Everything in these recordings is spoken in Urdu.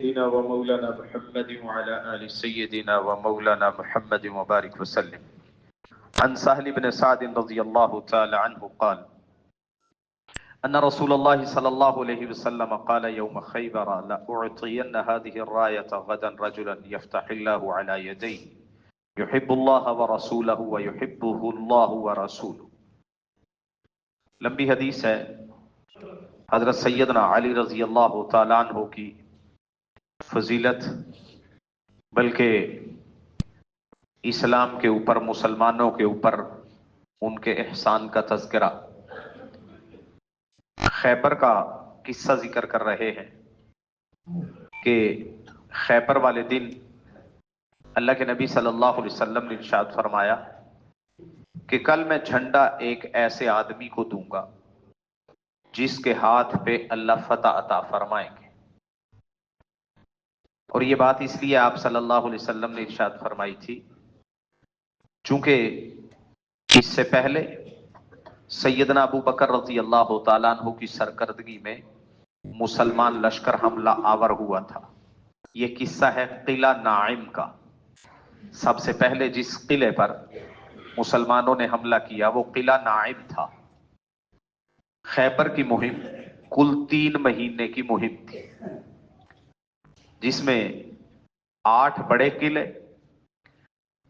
سيدنا ومولانا محمد وعلى آل سيدنا ومولانا محمد وبارك وسلم. عن سهل بن سعد رضي الله تعالى عنه قال أن رسول الله صلى الله عليه وسلم قال يوم خيبر لأعطين هذه الراية غدا رجلا يفتح الله على يديه يحب الله ورسوله ويحبه الله ورسوله. لمبی حدیث ہے. حضرت سیدنا علی رضی اللہ تعالیٰ عنہ کی فضیلت، بلکہ اسلام کے اوپر، مسلمانوں کے اوپر ان کے احسان کا تذکرہ، خیبر کا قصہ ذکر کر رہے ہیں کہ خیبر والے دن اللہ کے نبی صلی اللہ علیہ وسلم نے ارشاد فرمایا کہ کل میں جھنڈا ایک ایسے آدمی کو دوں گا جس کے ہاتھ پہ اللہ فتح عطا فرمائیں گے. اور یہ بات اس لیے آپ صلی اللہ علیہ وسلم نے ارشاد فرمائی تھی چونکہ اس سے پہلے سیدنا ابو بکر رضی اللہ تعالیٰ عنہ کی سرکردگی میں مسلمان لشکر حملہ آور ہوا تھا. یہ قصہ ہے قلعہ ناعم کا. سب سے پہلے جس قلعے پر مسلمانوں نے حملہ کیا وہ قلعہ ناعم تھا. خیبر کی مہم کل 3 مہینے کی مہم تھی، جس میں 8 بڑے قلعے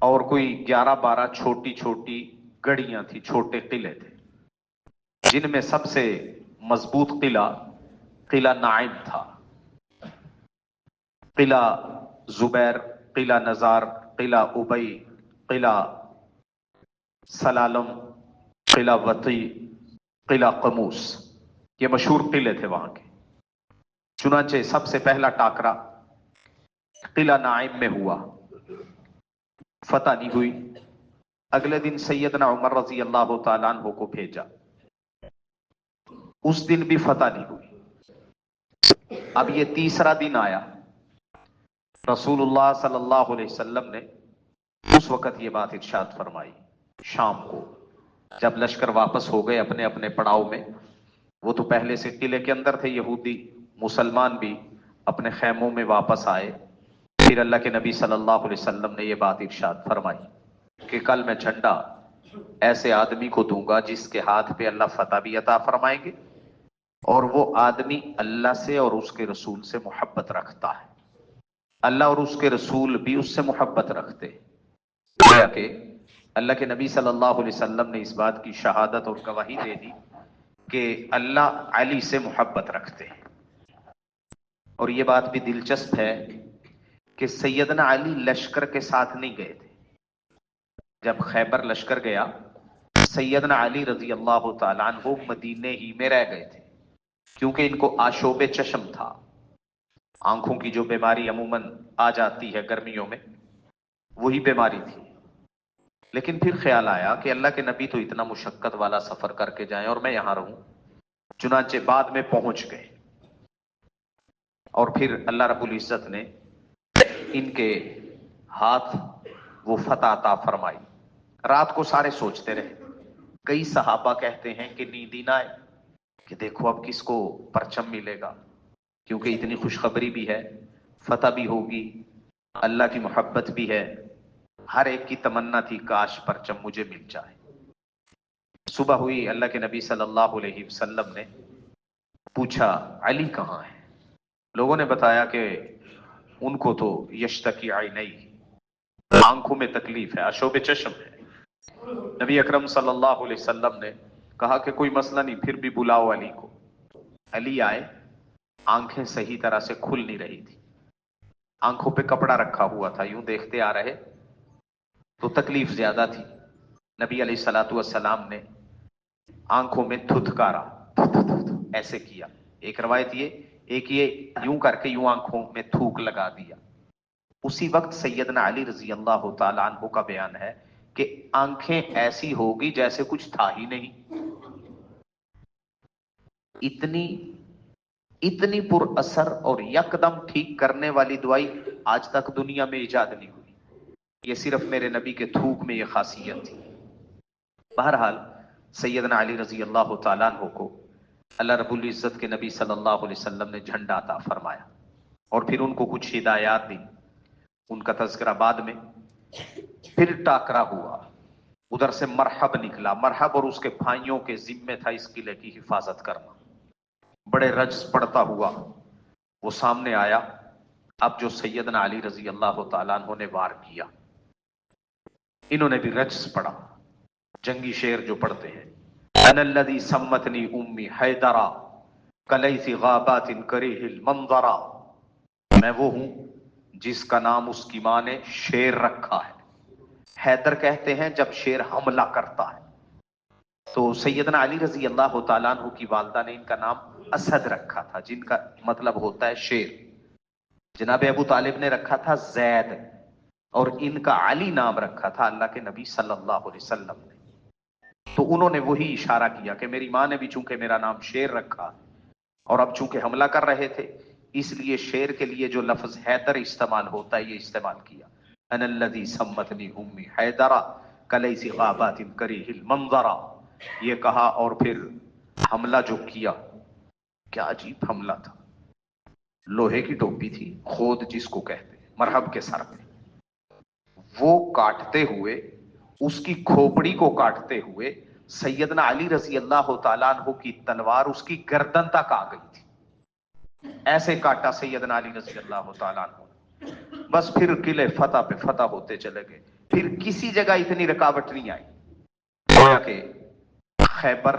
اور کوئی 11-12 چھوٹی چھوٹی گڑیاں تھی، چھوٹے قلعے تھے، جن میں سب سے مضبوط قلعہ ناعم تھا. قلعہ زبیر، قلعہ نزار، قلعہ ابی، قلعہ سلالم، قلعہ وطی، قلعہ قموس، یہ مشہور قلعے تھے وہاں کے. چنانچہ سب سے پہلا ٹاکرا قلعہ ناعم میں ہوا، فتح نہیں ہوئی. اگلے دن سیدنا عمر رضی اللہ تعالیٰ عنہ کو بھیجا، اس دن بھی فتح نہیں ہوئی. اب یہ تیسرا دن آیا. رسول اللہ صلی اللہ علیہ وسلم نے اس وقت یہ بات ارشاد فرمائی. شام کو جب لشکر واپس ہو گئے اپنے اپنے پڑاؤ میں، وہ تو پہلے سے قلعے کے اندر تھے یہودی، مسلمان بھی اپنے خیموں میں واپس آئے. پھر اللہ کے نبی صلی اللہ علیہ وسلم نے یہ بات ارشاد فرمائی کہ کل میں جھنڈا ایسے آدمی کو دوں گا جس کے ہاتھ پہ اللہ فتح بھی عطا فرمائیں گے، اور وہ آدمی اللہ سے اور اس کے رسول سے محبت رکھتا ہے. اللہ اور اس کے رسول بھی اس سے محبت رکھتے. گویا کہ اللہ کے نبی صلی اللہ علیہ وسلم نے اس بات کی شہادت اور گواہی دے دی کہ اللہ علی سے محبت رکھتے ہیں. اور یہ بات بھی دلچسپ ہے کہ سیدنا علی لشکر کے ساتھ نہیں گئے تھے. جب خیبر لشکر گیا، سیدنا علی رضی اللہ تعالیٰ عنہ مدینے ہی میں رہ گئے تھے، کیونکہ ان کو آشوب چشم تھا. آنکھوں کی جو بیماری عموماً آ جاتی ہے گرمیوں میں، وہی بیماری تھی. لیکن پھر خیال آیا کہ اللہ کے نبی تو اتنا مشقت والا سفر کر کے جائیں اور میں یہاں رہوں. چنانچہ بعد میں پہنچ گئے، اور پھر اللہ رب العزت نے ان کے ہاتھ وہ فتح عطا فرمائی. رات کو سارے سوچتے رہے. کئی صحابہ کہتے ہیں کہ نیند ہی نہ آئے کہ دیکھو اب کس کو پرچم ملے گا، کیونکہ اتنی خوشخبری بھی ہے، فتح بھی ہوگی، اللہ کی محبت بھی ہے. ہر ایک کی تمنا تھی کاش پرچم مجھے مل جائے. صبح ہوئی، اللہ کے نبی صلی اللہ علیہ وسلم نے پوچھا علی کہاں ہے؟ لوگوں نے بتایا کہ ان کو تو یشتکی عینیہ، آنکھوں میں تکلیف ہے، اشوب چشم ہے. نبی اکرم صلی اللہ علیہ وسلم نے کہا کہ کوئی مسئلہ نہیں، پھر بھی بلاؤ علی کو. علی آئے. آنکھیں صحیح طرح سے کھل نہیں رہی تھی، آنکھوں پہ کپڑا رکھا ہوا تھا، یوں دیکھتے آ رہے تو تکلیف زیادہ تھی. نبی علیہ الصلوۃ والسلام نے آنکھوں میں دھتکارا، ایسے کیا. ایک روایت یہ، ایک یہ یوں کر کے یوں آنکھوں میں تھوک لگا دیا. اسی وقت سیدنا علی رضی اللہ تعالی عنہ کا بیان ہے کہ آنکھیں ایسی ہوگی جیسے کچھ تھا ہی نہیں. اتنی پر اثر اور یکدم ٹھیک کرنے والی دوائی آج تک دنیا میں ایجاد نہیں ہوئی. یہ صرف میرے نبی کے تھوک میں یہ خاصیت تھی. بہرحال سیدنا علی رضی اللہ تعالیٰ عنہ کو اللہ رب العزت کے نبی صلی اللہ علیہ وسلم نے جھنڈا عطا فرمایا. اور پھر ان کو کچھ ہدایات دی، ان کا تذکرہ بعد میں. پھر ٹاکرا ہوا، ادھر سے مرحب نکلا. مرحب اور اس کے بھائیوں کے ذمے تھا اس قلعے کی حفاظت کرنا. بڑے رجز پڑتا ہوا وہ سامنے آیا. اب جو سیدنا علی رضی اللہ تعالیٰ عنہ نے وار کیا، انہوں نے بھی رجز پڑھا، جنگی شعر جو پڑھتے ہیں. انا الذی سمتنی امی حیدرا کلیث غابات کریہ المنظرا. میں وہ ہوں جس کا نام اس کی ماں نے شیر رکھا ہے. حیدر کہتے ہیں جب شیر حملہ کرتا ہے. تو سیدنا علی رضی اللہ تعالیٰ عنہ کی والدہ نے ان کا نام اسد رکھا تھا، جن کا مطلب ہوتا ہے شیر. جناب ابو طالب نے رکھا تھا زید، اور ان کا علی نام رکھا تھا اللہ کے نبی صلی اللہ علیہ وسلم نے. تو انہوں نے وہی اشارہ کیا کہ میری ماں نے بھی چونکہ میرا نام شیر رکھا، اور اب چونکہ حملہ کر رہے تھے اس لیے شیر کے لیے جو لفظ حیدر استعمال ہوتا ہے یہ استعمال کیا. انا الذی سمتنی امی حیدرا کلیث غابات کریہ المنظرا، یہ کہا. اور پھر حملہ جو کیا، کیا عجیب حملہ تھا. لوہے کی ٹوپی تھی، خود جس کو کہتے ہیں، مرحب کے سر پہ. وہ کاٹتے ہوئے، اس کی کھوپڑی کو کاٹتے ہوئے سیدنا علی رضی اللہ تعالیٰ عنہ کی تلوار اس کی گردن تک آ گئی تھی. ایسے کاٹا سیدنا علی رضی اللہ تعالیٰ عنہ. بس پھر قلعے فتح پہ فتح ہوتے چلے گئے. پھر کسی جگہ اتنی رکاوٹ نہیں آئی. گویا کہ خیبر،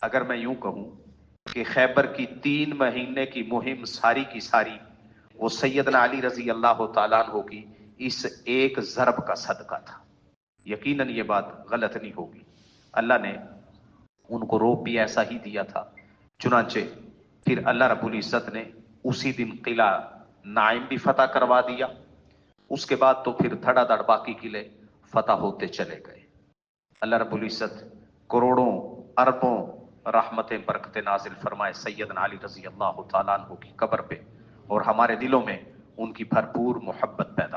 اگر میں یوں کہوں کہ خیبر کی 3 مہینے کی مہم ساری کی ساری وہ سیدنا علی رضی اللہ تعالیٰ عنہ کی اس ایک ضرب کا صدقہ تھا. یقیناً یہ بات غلط نہیں ہوگی. اللہ نے ان کو روپ بھی ایسا ہی دیا تھا. چنانچہ پھر اللہ رب العزت نے اسی دن قلعہ نائم بھی فتح کروا دیا. اس کے بعد تو پھر دھڑا دھڑ باقی قلعے فتح ہوتے چلے گئے. اللہ رب العزت کروڑوں اربوں رحمتیں برکتیں نازل فرمائے سیدنا علی رضی اللہ تعالیٰ عنہ کی قبر پہ، اور ہمارے دلوں میں ان کی بھرپور محبت پیدا